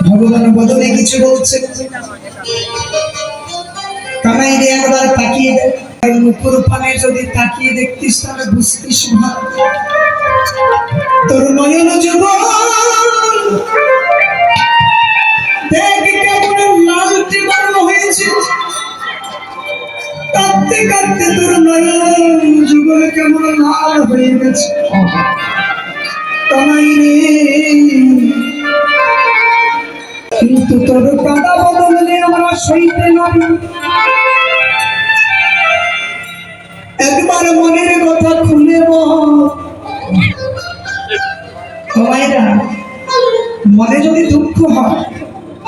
ভগবান বদলে কিছু বলছে, কানাই রে একবার তাকিয়ে দেখ, মুকুর পানে যদি তাকিয়ে দেখতিস তাহলে বুঝতিস তোর নয়ন যুগল দেখ কেমন লালটি বর্ণ হয়েছে, কাঁদতে কাঁদতে তোর নয়ন যুগল কেমন লাল হয়ে গেছে। কানাই রে কিন্তু তোর কাদা বদলে আমরা সইতে পারি, একবার মনের কথা খুলে বল। মনে যদি দুঃখ হয়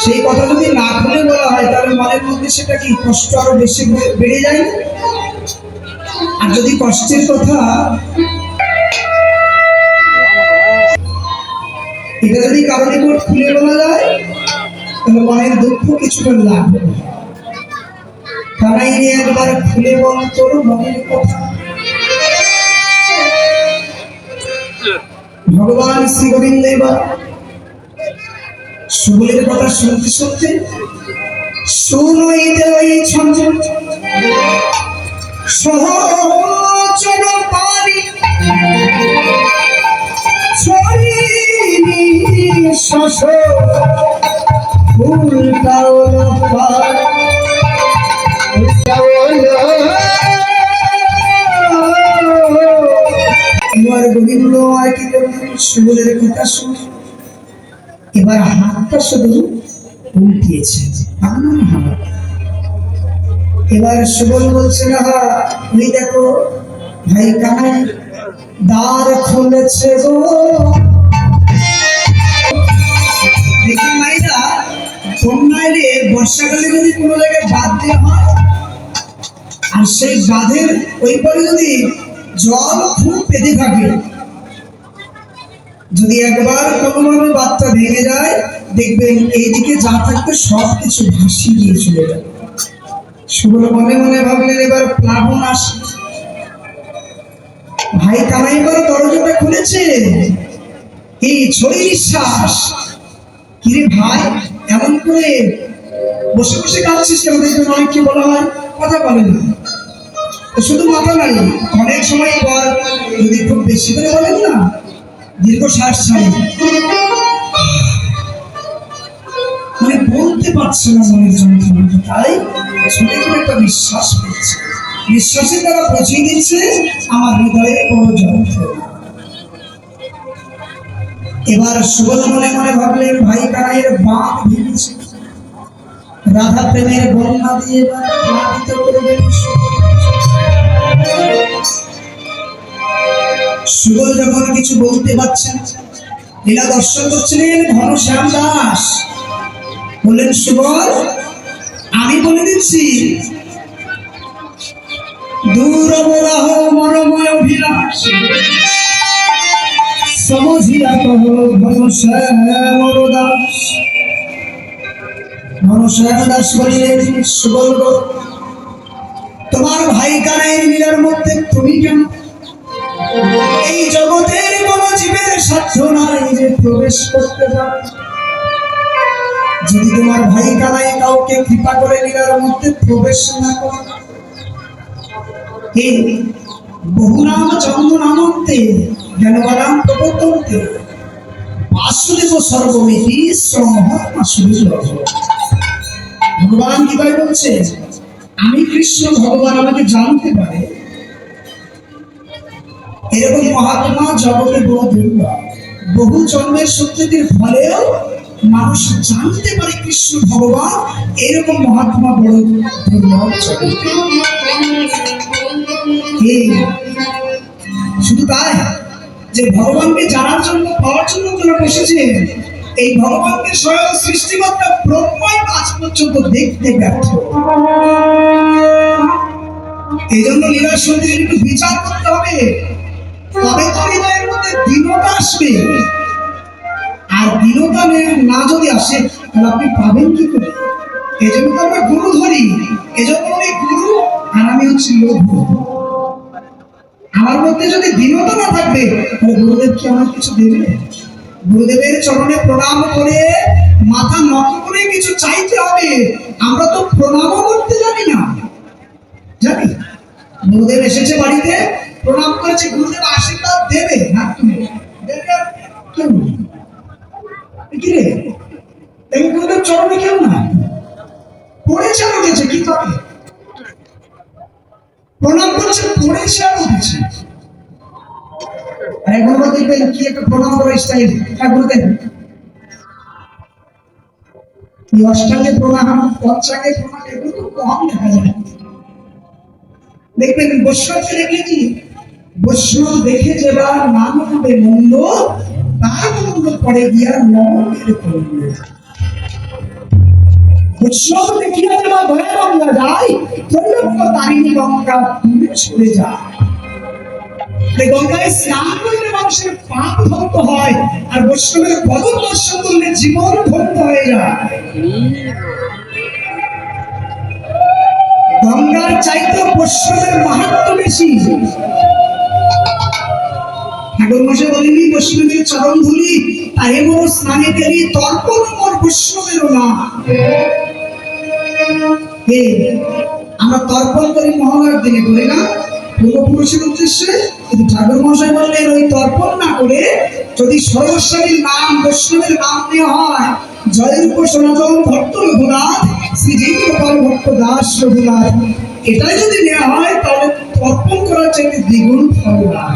সেই কথা যদি না খুলে বলা হয় তাহলে মনের মধ্যে সেটা কি কষ্ট আরো বেশি বেড়ে যায়। আর যদি কষ্টের কথা এটা যদি কারো নিকট খুলে বলা যায় তাহলে মনের দুঃখ কিছুটা লাভ হবে। কানাই রে একবার খুলে বল তোর মনের কথা। ভগবান শ্রী গোবিন্দ এবার সুবলের কথা শুনতে শুনতে শুনইতে ওই ছন্দ সহচর পারি ছড়িনি শশ ফুলটাও পার এবার গোবিন্দ আর কি করলেন, সুবলের কথা শুনে এবার হাতটা শুধু উল্টিয়েছে। এবার সুবল বলছে না, ওই দেখো ভাই কানাই দ্বার খুলেছে গো। দেখি মাইরা কন্যায় রে বর্ষাকালে যদি কোনো জায়গায় বাঁধ দেওয়া হয় আর সেই বাঁধের ওই পরে যদি জল খুব পেতে থাকে, যদি একবার কোনোভাবে বাঁধটা ভেঙে যায় দেখবেন এইদিকে যা থাকবে সব কিছু ভাসিয়ে দিয়ে চলে যাবে। সুবল মনে মনে ভাবলেন এবার প্লাবন আসে। ভাই কানাই এবার দরজাটা খুলেছে, এই ছড়ি নিঃশ্বাস। কিরে ভাই এমন করে বসে বসে কাঁদছিস কেন? দেখবেন অনেককে বলা হয় কথা বলে না, শুধু মাথা নাই, অনেক সময় পর যদি খুব বেশি করে বলেন না দীর্ঘ শ্বাস ছাড়ে, মানে বলতে পারছে না মনের যন্ত্রণা, তাই ছোট করে একটা নিঃশ্বাস পেয়েছে, নিঃশ্বাসের দ্বারা পৌঁছে দিচ্ছে আমার হৃদয়ে বড় যন্ত্রণা। এবার সুবল মনে মনে ভাবলেন ভাই কানাইয়ের বাঁধ ভেঙেছে, রাধা প্রেমের বন্যা দিয়ে এবার প্লাবিত করবেন। সুবল যখন কিছু বলতে পারছেন, লীলা দর্শন করছিলেন ঘনশ্যাম দাস, বললেন সুবল আমি বলে দিচ্ছি, দূর মোরাহ মনোময় অভিলাষ সমঝিয়া কহ ঘনশ্যাম দাস। ঘনশ্যাম দাস বললেন সুবল তোমার ভাই কানাইয়ের লীলার মধ্যে তুমি কেন? এই জগতের কোন জীবের সাধ্য নাই যে প্রবেশ করতে পারে। যদি তোমার ভাই কানাই কাউকে কৃপা করে লীলার মধ্যে প্রবেশ না করে, এই বহুনাম চন্দ্র নামন্তে জ্ঞানবাদাম প্রবর্তন্তে বাসুদেব সর্বমিতি শ্রমহমাসুদেব। ভগবান কি ভাই বলছে, আমি কৃষ্ণ ভগবান আমাকে জানতে পারে, এরকম মহাত্মা জগতে বহু দুর্লভ। বহু জন্মের সত্যতির ফলেও মানুষ জানতে পারে কৃষ্ণ ভগবান, এরকম মহাত্মা বড় দুর্লভ জগতে। শুধু তাই যে ভগবানকে জানার জন্য পাওয়ার জন্য যারা বসেছে, এই ভগবানকে স্বয়ং সৃষ্টিকর্তা ব্রহ্মাই আজ পর্যন্ত দেখতে ব্যর্থ। এই জন্য লীলার সঙ্গে একটু বিচার করতে হবে, তবে তো হৃদয়ের মধ্যে দীনতা আসবে। আর দীনতা না যদি আসে তাহলে আপনি পাবেন কি করে? এই জন্য তো আমরা গুরু ধরি, এজন্য আমি গুরু আর আমি হচ্ছি লোক। আমার মধ্যে যদি দীনতা না থাকবে তাহলে গুরুদেব কি আমার কিছু দেবে? গুরুদেবের চরণে প্রণাম করে মাথা আমরা তো প্রণামও করতে জানি না। জানি গুরুদেব এসেছে বাড়িতে, প্রণাম করেছে, গুরুদেব আশীর্বাদ দেবে না, দেবে আর কেউ নেই। কি রে, এই গুরুদেব চরণে কেউ না, পড়েছে আর উঠেছে, কি করে প্রণাম করছে, পড়েছে আর উঠেছে। আর এখন দেখবেন কি একটা প্রণাম করার স্টাইল, গুরুদেব অষ্টাঙ্গে প্রণাম, পঞ্চাঙ্গে প্রণাম, এগুলো খুব কম দেখা যায়। দেখবেন বৈষ্ণবকে দেখলে কি, বৈষ্ণব দেখে যেবার নাম হবে মন্দ, তার মন্দ পড়ে গিয়া নমের করল। বৈষ্ণব দেখিয়া যেবার ভয়ে গঙ্গা যায়, ত্রৈলোক্য তারিণী গঙ্গা দূরে সরে যায়। গঙ্গায় স্নান করলে মানুষের পাপ ধৌত হয়, আর বৈষ্ণবের পদ দর্শন করলে জীবন ধন্য হয়ে যায়। গঙ্গার চাইতে বৈষ্ণবের মাহাত্ম্য বেশি। ঠাকুর মশাই বলেনি বৈষ্ণবের চরণ ধুলি, তাই মোর স্নানে গেলি তর্পণ মোর বৈষ্ণবেরও না। আমরা তর্পণ করি মহালয়ার দিনে, করি না পূর্বপুরুষের উদ্দেশ্যে, কিন্তু ঠাকুর মশাই বললেন ওই তর্পণ না করে যদি সরস্বতীর নাম, বৈষ্ণবের নাম নেওয়া হয়, জয়রূপ সনাতন ভট্ট রঘুনাথ, শ্রীজীব গোপাল ভট্ট দাস রঘুনাথ, এটাই যদি নেওয়া হয় তাহলে তর্পণ করার চাইতে দ্বিগুণ ফল লাভ।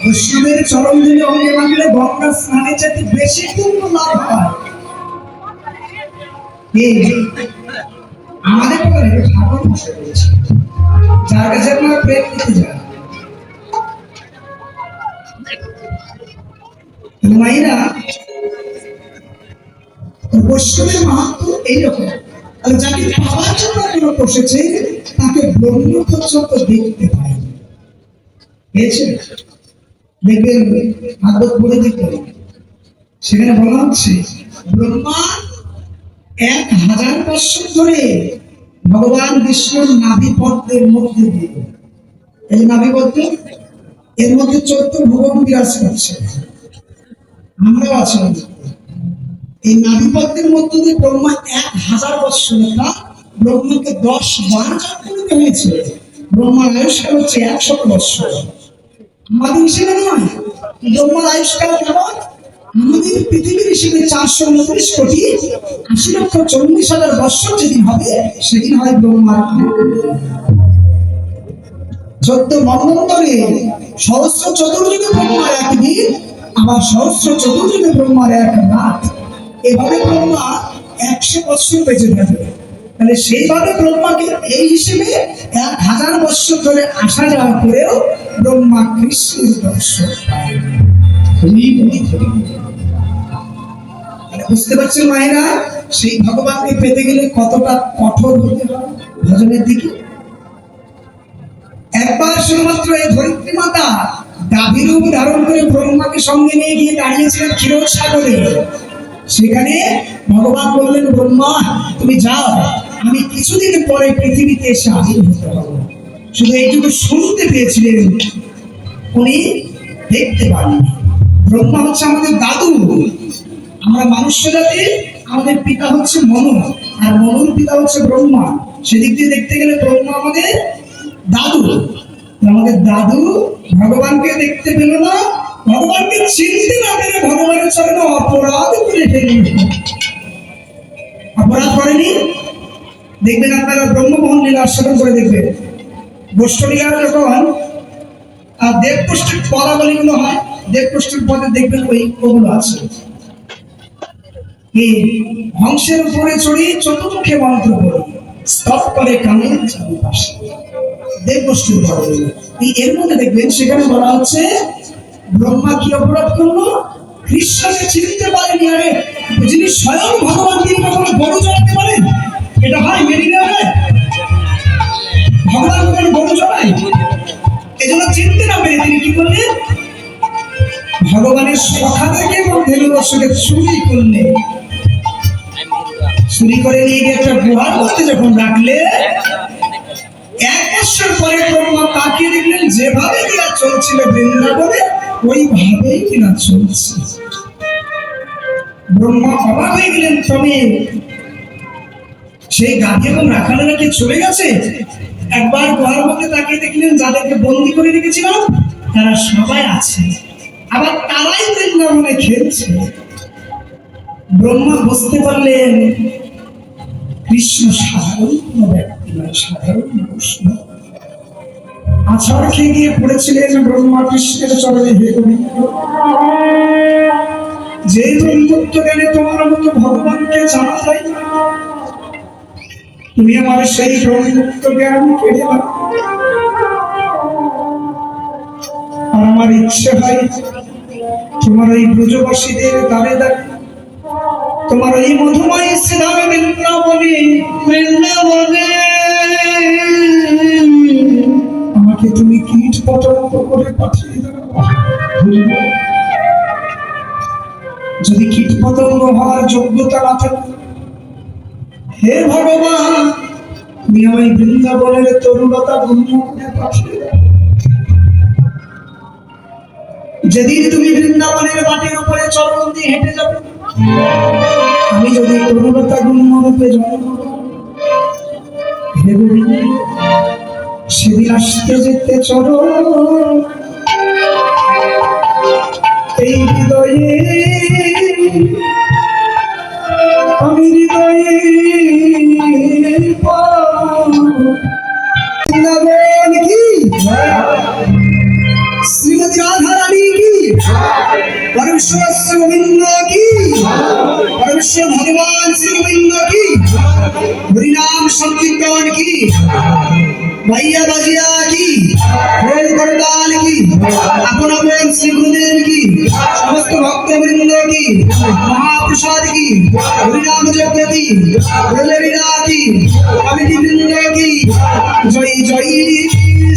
বৈষ্ণবের চরণ ধুলি অঙ্গে মানলে গঙ্গা স্নানের চাইতে বেশি পূর্ণ লাভ হয়। আমাদের পরে ঠাকুর মশাই বলছে, যার কাছে আপনারা প্রেম দিতে যান, মায়েরা বৈষ্ণবের মাহাত্ম এইরকম। যাকে পাওয়ার জন্য কোনো বসেছে তাকে ব্রহ্ম পর্যন্ত দেখতে পায়। দেখবেন ভাগবত পড়ে দেখবেন, সেখানে বলা হচ্ছে ব্রহ্মা 1000 বছর ধরে ভগবান বিষ্ণুর নাভিপদ্মের মধ্যে দিয়ে, এই নাভিপদ্ম এর মধ্যে 14 ভুবন বিরাজ করছে, আমরাও আছি। এই নাভিপদ্মের মধ্যে দিয়ে ব্রহ্মা 1000 বছর, ব্রহ্মাকে 10 বার জন্ম হয়েছে। ব্রহ্মার আয়ুষ্কাল হচ্ছে 100 বছর। আমাদের হিসেবে নয়, ব্রহ্মার আয়ুষ্কাল কেমন? আমাদের পৃথিবীর হিসেবে 429 কোটি 80 লক্ষ 40,000 বছর যেদিন হবে, সেদিন হয় ব্রহ্মার 14 মন্বন্তরে সহস্র চতুর্যুগে ব্রহ্মার একদিন, আবার সহস্র চতুর্যুগে ব্রহ্মার এক রাত। এভাবে ব্রহ্মা 100 বছর বেঁচে থাকবে। তাহলে সেইভাবে ব্রহ্মাকে এই হিসেবে 1000 বছর ধরে আসা যাওয়া করেও ব্রহ্মা কৃষ্ণের দর্শন পায়। বুঝতে পারছেন মায়েরা, সেই ভগবানকে পেতে গেলে কতটা কঠোর হতে হয় ভজনের দিকে। একবার শুধুমাত্র এই ধরিত্রী মাতা গাভীরূপ ধারণ করে ব্রহ্মাকে সঙ্গে নিয়ে গিয়ে দাঁড়িয়েছিলেন ক্ষীর সাগরে। সেখানে ভগবান বললেন, ব্রহ্মা তুমি যাও, আমি কিছুদিন পরে পৃথিবীতে এসে হাজির হতে হবে। শুধু এইটুকু শুনতে পেয়েছিলেন, উনি দেখতে পাননি। ব্রহ্মা হচ্ছে আমাদের দাদু, আমরা মানুষ জাতি, আমাদের পিতা হচ্ছে মনু, আর মনুর পিতা হচ্ছে ব্রহ্মা। সেদিক দিয়ে দেখতে গেলে ব্রহ্মা আমাদের দাদু। আমাদের দাদু ভগবানকে দেখতে পেল না, ভগবানকে চিনতে না পেরে ভগবানের চরণে অপরাধ করে ফেলল। অপরাধ করেনি? দেখবেন আপনারা ব্রহ্মমোহন লীলা আস্বাদন করে দেখবেন, বৈষ্ণবীরা যখন দেবপুষ্টির পদাবলীগুলো হয়, দেবপুষ্টির পদে দেখবেন ওগুলো আছে। হংসের উপরে চড়ি চতুর্মুখে মন্ত্র পড়ি, স্তব করে কানে চারিপাশে, দেবপুষ্টির পদে। এর মধ্যে দেখবেন সেখানে বলা হচ্ছে ব্রহ্মা কি অপরাধ করলো? কৃষ্ণকে চিনতে পারেনি। আরে যিনি স্বয়ং ভগবান, তিনি কখনো গরু চড়াতে পারেন? এটা হয় মেনে নেওয়া যায়? ভগবান কখনো গরু চড়ায়? এই জন্য চিনতে না পেরে তিনি কি করলেন? ভগবানের সখা থেকে এবং ধেনুবর্ষকে চুরি করলেন। চুরি করে নিয়ে গিয়ে একটা গুহার মধ্যে যখন রাখলে, 1 বছর পরে ব্রহ্মা তাকিয়ে দেখলেন যেভাবে কিনা চলছিল বৃন্দাবনে, ওইভাবেই কিনা চলছে। ব্রহ্মা অবাক হয়ে গেলেন। তবে সেই গাভী এবং রাখালেরা কি চলে গেছে? একবার গুহার মধ্যে তাকিয়ে দেখলেন যাদেরকে বন্দি করে রেখেছিলাম তারা সবাই আছে, আবার তারাই বৃন্দাবনে খেলছে। ব্রহ্মা বুঝতে পারলেন কৃষ্ণ সাধারণ কোনো ব্যক্তি নয়, সাধারণ মানুষ নয়। আছাড় খেয়ে গিয়ে পড়েছিলেন ব্রহ্মা কৃষ্ণের চরণে, হে গোবিন্দ, যে ব্রহ্মত্ব জ্ঞানে তোমার মতো ভগবানকে জানা যায় না, তুমি আমার সেই ব্রহ্মত্ব জ্ঞান কেড়ে নাও। আর আমার ইচ্ছে হয় তোমার এই ব্রজবাসীদের দ্বারে দ্বারে, তোমার এই মধুময় শ্রীধামে বৃন্দাবনে বৃন্দাবনে আমাকে তুমি কীট পতঙ্গ করে পাঠিয়ে দাও। যদি কীট পতঙ্গ হওয়ার যোগ্যতা না থাকে, হে ভগবান, তুমি আমায় বৃন্দাবনের তরুণতা গুণ্য করে পাঠিয়ে দাও। যেদিন তুমি বৃন্দাবনের মাটির উপরে চরণ দিয়ে হেঁটে যাবে, আমি যদি তরুণতা গুণ্য রূপে জন্ম, হে গোবিন্দ, সেদিন আসতে যেতে চরণ এই হৃদয়ে, আমি হৃদয়ে বৃন্দাবন কি, শ্রীমতী রাধা রানী কি, পরমেশ্বর শ্রী গোবিন্দ কি, পরমেশ্বর ভগবান শ্রী গোবিন্দ কি, হরিনাম সংকীর্তন কি, ভাইয়া বাজিয়া কি, ঢোল করতাল কি, আপন আপন শ্রী গুরুদেব কি, সমস্ত ভক্তবৃন্দ কি, মহাপ্রসাদ কি, হরিনাম যজ্ঞ কি, ঢোলেরা কি, কমিটি বৃন্দ কি, জয় জয়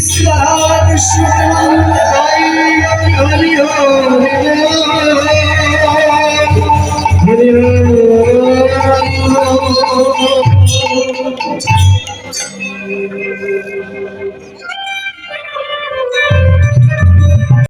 শ্রী রাধা কৃষ্ণ, জয় হরি হরি হরি।